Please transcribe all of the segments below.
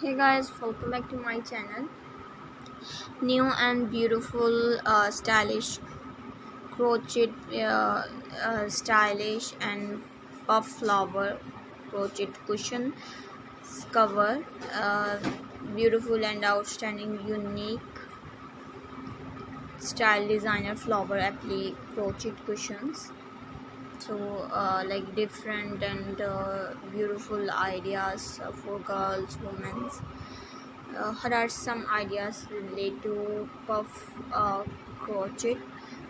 Hey guys, welcome back to my channel. New and beautiful, stylish crochet, stylish and puff flower crochet cushion cover. Beautiful and outstanding, unique style designer flower applique crochet cushions. So like different and beautiful ideas for girls, women. Here are some ideas related to puff crochet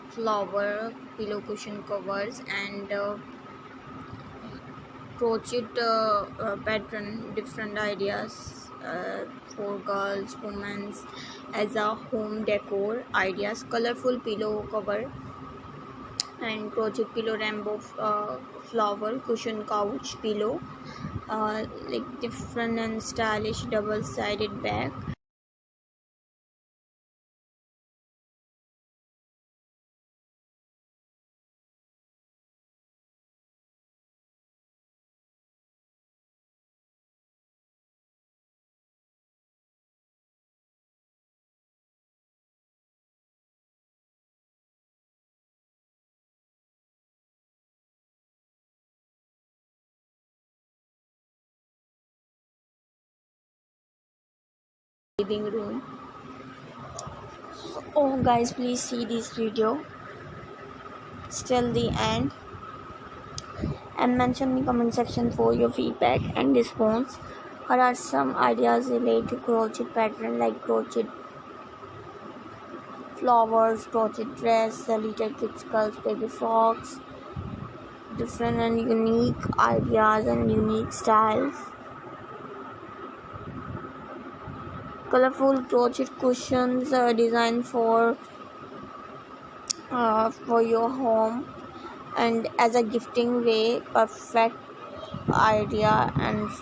flower pillow cushion covers and crochet pattern. Different ideas for girls, women as a home decor ideas. Colorful pillow cover and crochet pillow rainbow flower cushion couch pillow, like different and stylish double-sided bag. Living room. Oh guys, please see this video till the end and mention in the comment section for your feedback and response. Here are some ideas related to crochet pattern like crochet flowers, crochet dress, little kids girls, baby frocks. Different and unique ideas and unique styles. Colorful crochet cushions designed for your home and as a gifting way. Perfect idea and free